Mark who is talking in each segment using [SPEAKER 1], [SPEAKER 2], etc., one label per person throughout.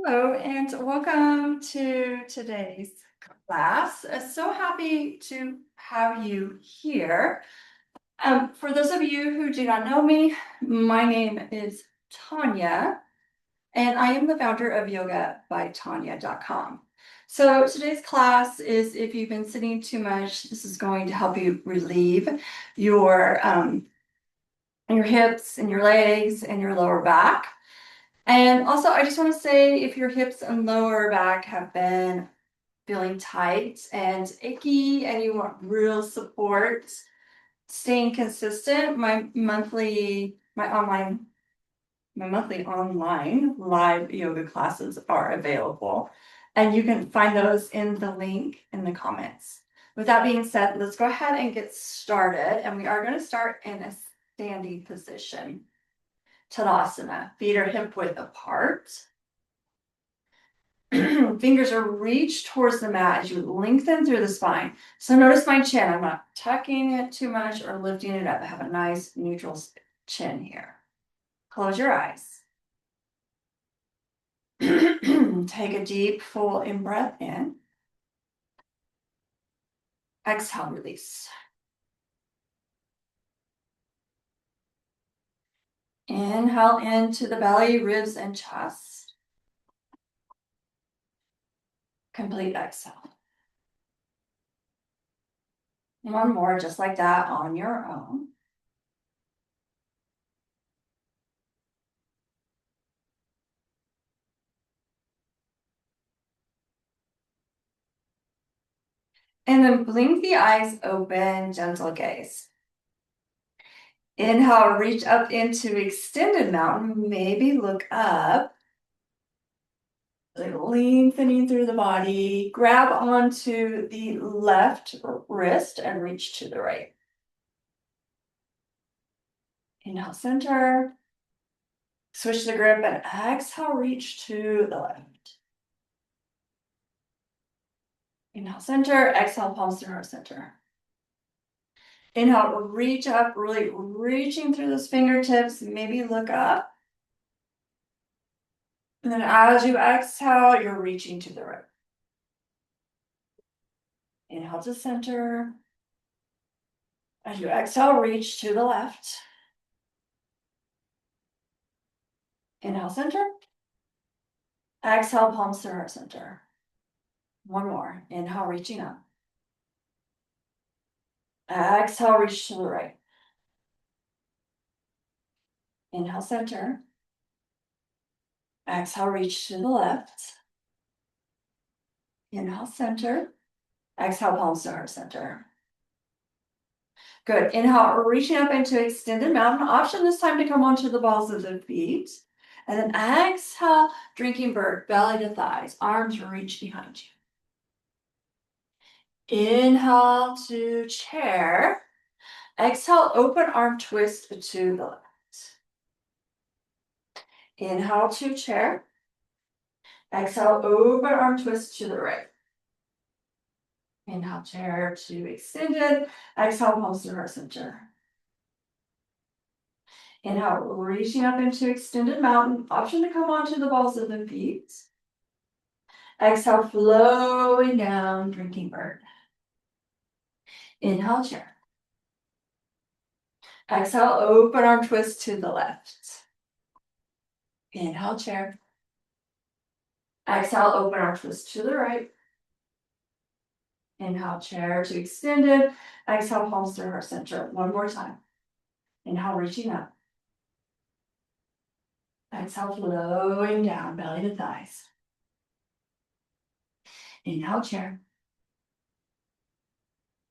[SPEAKER 1] Hello, and welcome to today's class. So happy to have you here. For those of you who do not know me, my name is Tonya, and I am the founder of yogabytonya.com. So today's class is if you've been sitting too much, this is going to help you relieve your hips and your legs and your lower back. And also, I just want to say if your hips and lower back have been feeling tight and achy and you want real support, staying consistent, my monthly online live yoga classes are available. And you can find those in the link in the comments. With that being said, let's go ahead and get started. And we are going to start in a standing position. Tadasana. Feet are hip width apart. Fingers are reached towards the mat as you lengthen through the spine. So notice my chin. I'm not tucking it too much or lifting it up. I have a nice neutral chin here. Close your eyes. Take a deep, full in-breath in. Exhale, release. Inhale into the belly, ribs, and chest. Complete exhale. One more, just like that, on your own. And then blink the eyes open, gentle gaze. Inhale, reach up into extended mountain, maybe look up. Lengthening through the body, grab onto the left wrist and reach to the right. Inhale, center. Switch the grip and exhale, reach to the left. Inhale, center. Exhale, palms to heart center. Inhale, reach up, really reaching through those fingertips. Maybe look up. And then as you exhale, you're reaching to the right. Inhale to center. As you exhale, reach to the left. Inhale, center. Exhale, palms to heart center. One more. Inhale, reaching up. Exhale, reach to the right. Inhale, center. Exhale, reach to the left. Inhale, center. Exhale, palms to heart center. Good. Inhale, reaching up into extended mountain. Option this time to come onto the balls of the feet. And then exhale, drinking bird, belly to thighs. Arms reach behind you. Inhale to chair. Exhale, open arm twist to the left. Inhale to chair. Exhale, open arm twist to the right. Inhale, chair to extended. Exhale, palms to heart center. Inhale, reaching up into extended mountain. Option to come onto the balls of the feet. Exhale, flowing down, drinking bird. Inhale, chair. Exhale, open arm twist to the left. Inhale, chair. Exhale, open arm twist to the right. Inhale, chair to extended. Exhale, palms to heart center. One more time. Inhale, reaching up. Exhale, flowing down, belly to thighs. Inhale, chair.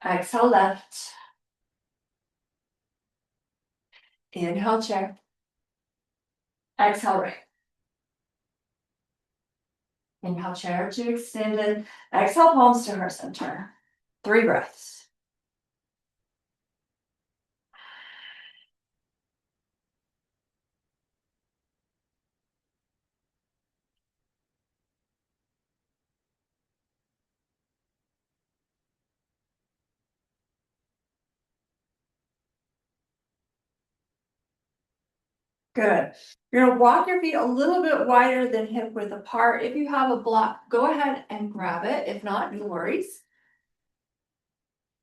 [SPEAKER 1] Exhale, left. Inhale, chair. Exhale, right. Inhale, chair to extended. Exhale, palms to heart center. 3 breaths. Good. You're gonna walk your feet a little bit wider than hip width apart. If you have a block, go ahead and grab it. If not, no worries.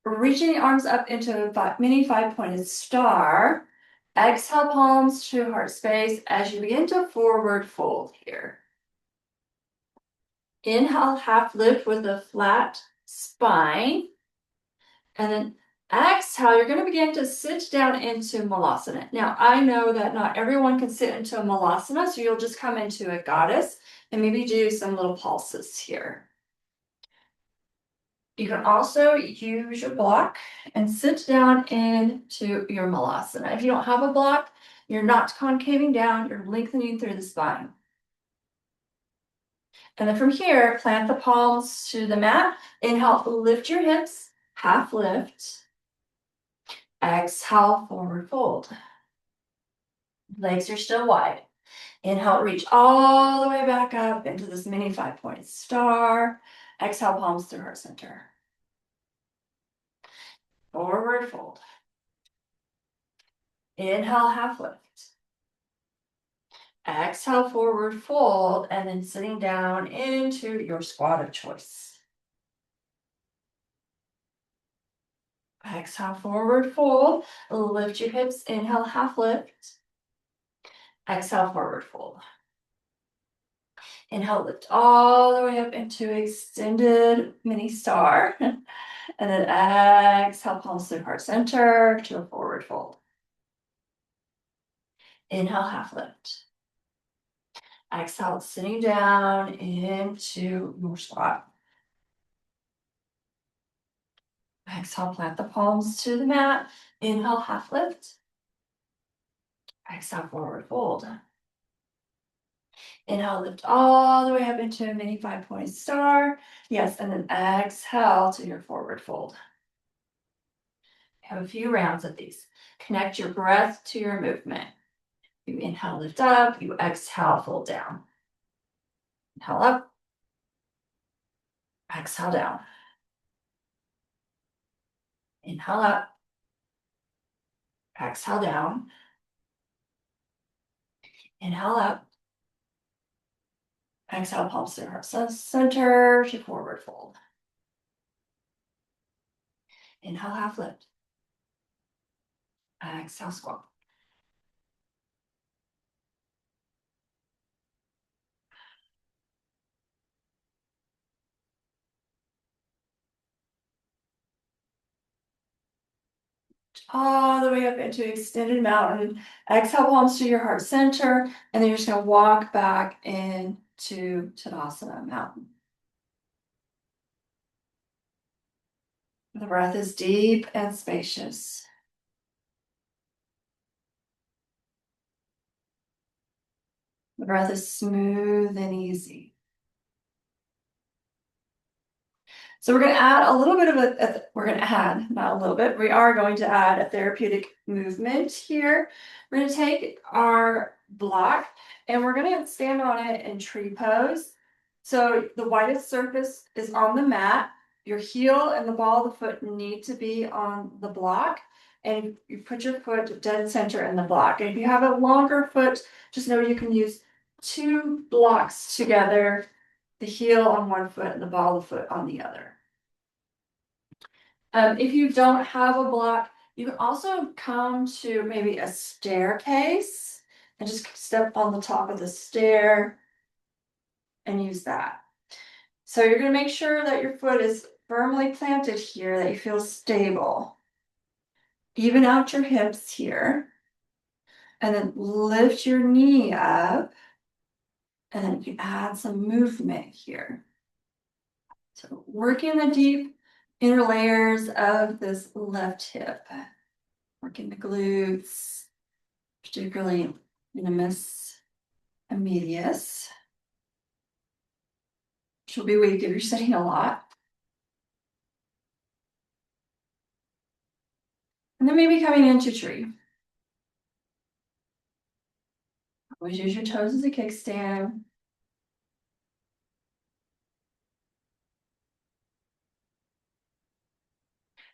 [SPEAKER 1] Reaching the arms up into a mini five-pointed star. Exhale, palms to heart space as you begin to forward fold here. Inhale, half lift with a flat spine. And then exhale, you're going to begin to sit down into Malasana. Now, I know that not everyone can sit into a Malasana, so you'll just come into a goddess and maybe do some little pulses here. You can also use your block and sit down into your Malasana. If you don't have a block, you're not concaving down, you're lengthening through the spine. And then from here, plant the palms to the mat. Inhale, lift your hips, half lift. Exhale, forward fold. Legs are still wide. Inhale, reach all the way back up into this mini five-pointed star. Exhale, palms through heart center. Forward fold. Inhale, half lift. Exhale, forward fold, and then sitting down into your squat of choice. Exhale, forward fold. Lift your hips. Inhale, half lift. Exhale, forward fold. Inhale, lift all the way up into extended mini star. And then exhale, palms through heart center to a forward fold. Inhale, half lift. Exhale, sitting down into your squat. Exhale, plant the palms to the mat. Inhale, half lift. Exhale, forward fold. Inhale, lift all the way up into a mini five-point star. Yes, and then exhale to your forward fold. Have a few rounds of these. Connect your breath to your movement. You inhale, lift up. You exhale, fold down. Inhale up. Exhale down. Inhale up. Exhale down. Inhale up. Exhale, palms through heart center to forward fold. Inhale, half lift. Exhale, squat. All the way up into extended mountain. Exhale, palms to your heart center, and then you're just going to walk back into Tadasana, mountain. The breath is deep and spacious. The breath is smooth and easy. So we're going to add a little bit of we're going to add, not a little bit, we are going to add a therapeutic movement here. We're going to take our block and we're going to stand on it in tree pose. So the widest surface is on the mat. Your heel and the ball of the foot need to be on the block. And you put your foot dead center in the block. And if you have a longer foot, just know you can use two blocks together, the heel on one foot and the ball of the foot on the other. If you don't have a block, you can also come to maybe a staircase and just step on the top of the stair and use that. So you're going to make sure that your foot is firmly planted here, that you feel stable. Even out your hips here. And then lift your knee up. And then you can add some movement here. So working the deep inner layers of this left hip. Working the glutes, particularly minimus and medius. Which will be weak if you're sitting a lot. And then maybe coming into tree. Always use your toes as a kickstand.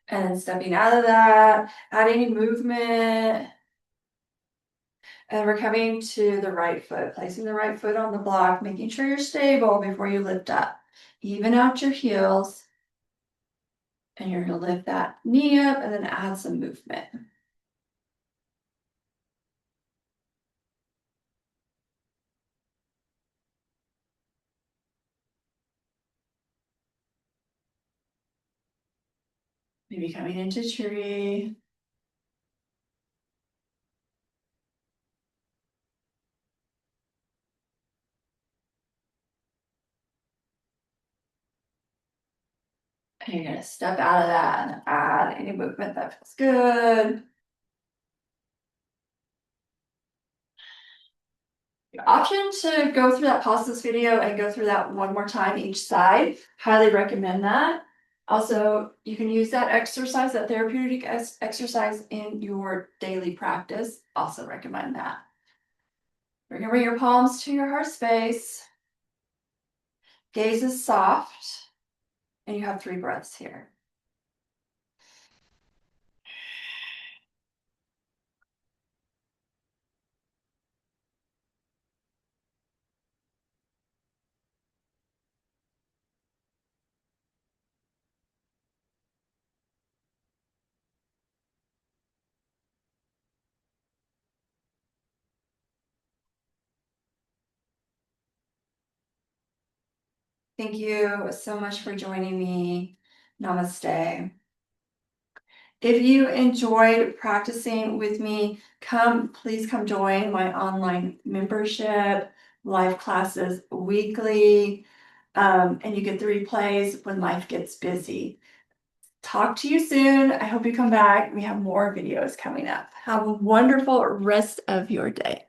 [SPEAKER 1] And then stepping out of that, add any movement. And we're coming to the right foot, placing the right foot on the block, making sure you're stable before you lift up. Even out your heels. And you're gonna lift that knee up and then add some movement. Maybe coming into tree. And you're gonna step out of that and add any movement that feels good. Your option to go through that, pause this video and go through that one more time each side. Highly recommend that. Also, you can use that exercise, that therapeutic exercise in your daily practice. Also recommend that. We're gonna bring your palms to your heart space. Gaze is soft. And you have 3 breaths here. Thank you so much for joining me. Namaste. If you enjoyed practicing with me, please come join my online membership, live classes weekly, and you get the replays when life gets busy. Talk to you soon. I hope you come back. We have more videos coming up. Have a wonderful rest of your day.